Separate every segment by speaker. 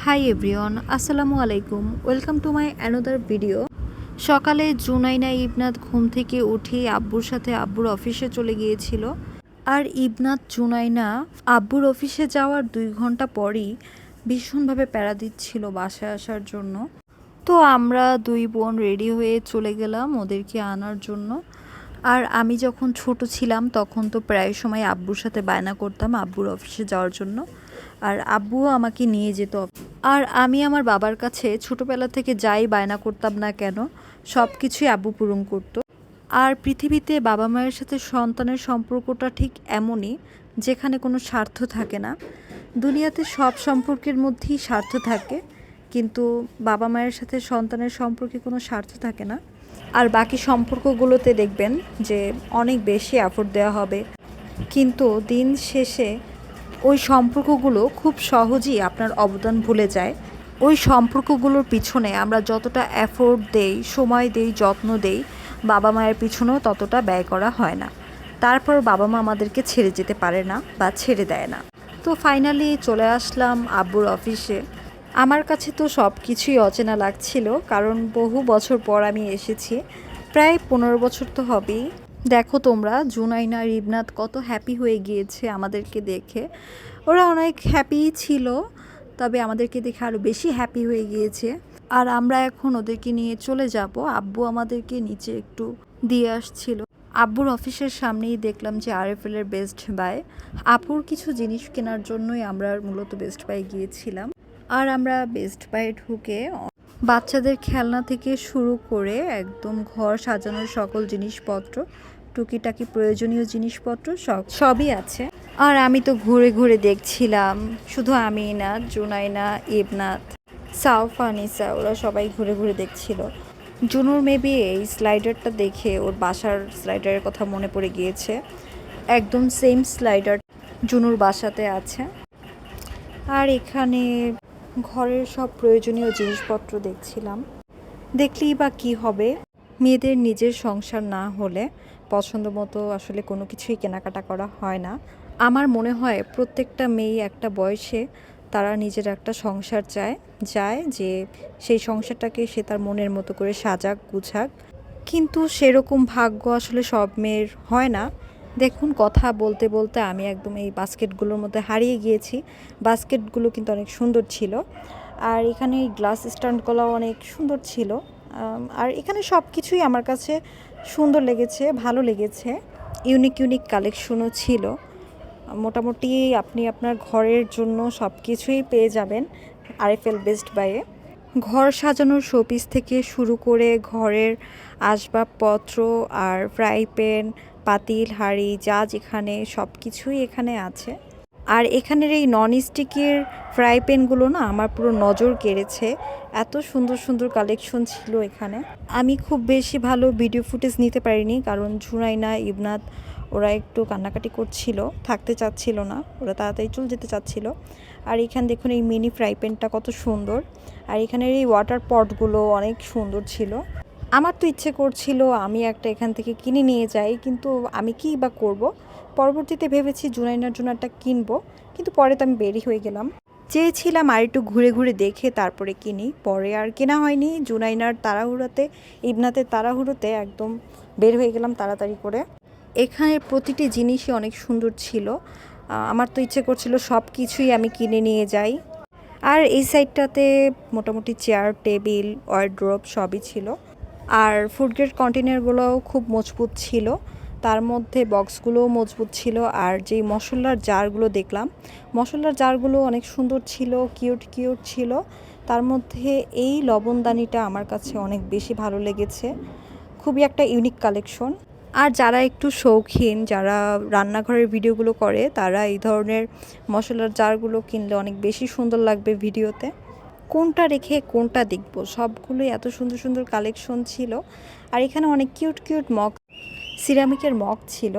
Speaker 1: Hi everyone, আসসালামু আলাইকুম। Welcome to my another video. সকালে জুনাইনা ইবনাত ঘুম থেকে উঠে আব্বুর সাথে আব্বুর অফিসে চলে গিয়েছিল। আর ইবনাত জুনাইনা আব্বুর অফিসে যাওয়ার 2 ঘন্টা পরই ভীষণভাবে প্যারা দিচ্ছিল বাসায় আসার জন্য। তো আমরা দুই বোন রেডি হয়ে চলে গেলাম ওদেরকে আনার জন্য। আর আমি যখন ছোট ছিলাম তখন তো প্রায় সময় আব্বুর সাথে বায়না করতাম আব্বুর অফিসে যাওয়ার জন্য, আর আব্বুও আমাকে নিয়ে যেত। আর আমি আমার বাবার কাছে ছোটোবেলা থেকে যাই বায়না করতাম না কেন, সব কিছুই আব্বু পূরণ করতো। আর পৃথিবীতে বাবা মায়ের সাথে সন্তানের সম্পর্কটা ঠিক এমনই, যেখানে কোনো স্বার্থ থাকে না। দুনিয়াতে সব সম্পর্কের মধ্যেই স্বার্থ থাকে, কিন্তু বাবা মায়ের সাথে সন্তানের সম্পর্কে কোনো স্বার্থ থাকে না। আর বাকি সম্পর্কগুলোতে দেখবেন যে অনেক বেশি এফোর্ট দেওয়া হবে, কিন্তু দিন শেষে ওই সম্পর্কগুলো খুব সহজেই আপনার অবদান ভুলে যায়। ওই সম্পর্কগুলোর পিছনে আমরা যতটা এফোর্ট দেই, সময় দেই, যত্ন দেই, বাবা মায়ের পিছনেও ততটা ব্যয় করা হয় না। তারপর বাবা মা আমাদেরকে ছেড়ে যেতে পারে না বা ছেড়ে দেয় না। তো ফাইনালি চলে আসলাম আব্বুর অফিসে। আমার কাছে তো সব কিছুই অচেনা লাগছিল, কারণ বহু বছর পর আমি এসেছি, প্রায় 15 বছর তো হবেই। দেখো তোমরা, জুনাইনা আর ইবনাত কত হ্যাপি হয়ে গিয়েছে আমাদেরকে দেখে। ওরা অনেক হ্যাপি ছিল, তবে আমাদেরকে দেখে আরও বেশি হ্যাপি হয়ে গিয়েছে। আর আমরা এখন ওদেরকে নিয়ে চলে যাব। আব্বু আমাদেরকে নিচে একটু দিয়ে আসছিল। আব্বুর অফিসের সামনেই দেখলাম যে আরএফএলের বেস্ট বাই। আপুর কিছু জিনিস কেনার জন্যই আমরা মূলত বেস্ট বাই গিয়েছিলাম। আর আমরা বেস্ট বাই ঢুকে বাচ্চাদের খেলনা থেকে শুরু করে একদম ঘর সাজানোর সকল জিনিসপত্র, টুকিটাকি প্রয়োজনীয় জিনিসপত্র সবই আছে। আর আমি তো ঘুরে ঘুরে দেখছিলাম, শুধু আমি না, জুনাইনা, ইবনাত, সাউফা, নিসা, ওরা সবাই ঘুরে ঘুরে দেখছিল। জুনুর মেবি এই স্লাইডারটা দেখে ওর বাসার স্লাইডারের কথা মনে পড়ে গিয়েছে। একদম সেম স্লাইডার জুনুর বাসাতে আছে। আর এখানে ঘরের সব প্রয়োজনীয় জিনিসপত্র দেখছিলাম। দেখলেই বা কী হবে, মেয়েদের নিজের সংসার না হলে পছন্দ মতো আসলে কোনো কিছুই কেনাকাটা করা হয় না। আমার মনে হয় প্রত্যেকটা মেয়ে একটা বয়সে তারা নিজের একটা সংসার চায় যে সেই সংসারটাকে সে তার মনের মতো করে সাজাক গুছাক, কিন্তু সেরকম ভাগ্য আসলে সব মেয়ের হয় না। দেখুন, কথা বলতে বলতে আমি একদম এই বাস্কেটগুলোর মধ্যে হারিয়ে গিয়েছি। বাস্কেটগুলো কিন্তু অনেক সুন্দর ছিল, আর এখানে এই গ্লাস স্ট্যান্ডগুলোও অনেক সুন্দর ছিল। আর এখানে সব কিছুই আমার কাছে সুন্দর লেগেছে, ভালো লেগেছে। ইউনিক কালেকশনও ছিল। মোটামুটি আপনি আপনার ঘরের জন্য সব কিছুই পেয়ে যাবেন আরএফএল বেস্ট বাইয়ে। ঘর সাজানোর শোপিস থেকে শুরু করে ঘরের আসবাবপত্র আর ফ্রাই প্যান, পাতিল, হাঁড়ি, যা যেখানে সব কিছুই এখানে আছে। আর এখানের এই নন স্টিকের ফ্রাই প্যানগুলো না আমার পুরো নজর কেড়েছে। এত সুন্দর সুন্দর কালেকশন ছিল এখানে। আমি খুব বেশি ভালো ভিডিও ফুটেজ নিতে পারিনি, কারণ জুনাইনা, ইবনাত ওরা একটু কান্নাকাটি করছিল, থাকতে চাচ্ছিল না, ওরা তাড়াতাড়ি চলে যেতে চাচ্ছিল। আর এখানে দেখুন এই মিনি ফ্রাই প্যানটা কত সুন্দর। আর এখানের এই ওয়াটার পটগুলো অনেক সুন্দর ছিল। আমার তো ইচ্ছে করছিল আমি একটা এখান থেকে কিনে নিয়ে যাই, কিন্তু আমি কী বা করব। পরবর্তীতে ভেবেছি জুনাইনার জন্য একটা কিনবো, কিন্তু পরে তো আমি বেরি হয়ে গেলাম। চেয়েছিলাম আর একটু ঘুরে ঘুরে দেখে তারপরে কিনি, পরে আর কেনা হয়নি। জুনাইনার তাড়াহুড়োতে, ইবনাতের তাড়াহুড়োতে একদম বের হয়ে গেলাম তাড়াতাড়ি করে। এখানের প্রতিটি জিনিসই অনেক সুন্দর ছিল। আমার তো ইচ্ছে করছিল সব কিছুই আমি কিনে নিয়ে যাই। আর এই সাইডটাতে মোটামুটি চেয়ার, টেবিল, ওয়ার্ড্রোব সবই ছিল। আর ফুড গ্রেড কন্টেনারগুলোও খুব মজবুত ছিল, তার মধ্যে বক্সগুলোও মজবুত ছিল। আর যেই মশলার জারগুলো দেখলাম, মশলার জারগুলো অনেক সুন্দর ছিল, কিউট ছিল। তার মধ্যে এই লবণদানিটা আমার কাছে অনেক বেশি ভালো লেগেছে, খুবই একটা ইউনিক কালেকশন। আর যারা একটু শৌখিন, যারা রান্নাঘরের ভিডিওগুলো করে, তারা এই ধরনের মশলার জারগুলো কিনলে অনেক বেশি সুন্দর লাগবে ভিডিওতে। কোনটা রেখে কোনটা দেখব, সবগুলোই এত সুন্দর সুন্দর কালেকশন ছিল। আর এখানে অনেক কিউট মগ, সিরামিকের মগ ছিল।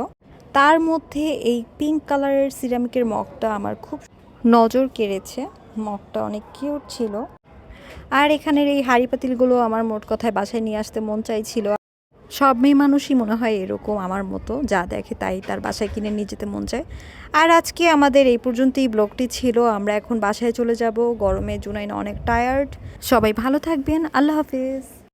Speaker 1: তার মধ্যে এই পিঙ্ক কালারের সিরামিকের মগটা আমার খুব নজর কেড়েছে, মগটা অনেক কিউট ছিল। আর এখানের এই হাঁড়ি পাতিলগুলো আমার মোট কথায় বাসায় নিয়ে আসতে মন চাইছিল। সব মেয়ে মানুষই মনে হয় এরকম আমার মতো, যা দেখে তাই তার বাসায় কিনে নিয়ে যেতে মন চায়। আর আজকে আমাদের এই পর্যন্তই ব্লগটি ছিল। আমরা এখন বাসায় চলে যাব, গরমে জুনাইনা অনেক টায়ার্ড। সবাই ভালো থাকবেন, আল্লাহ হাফেজ।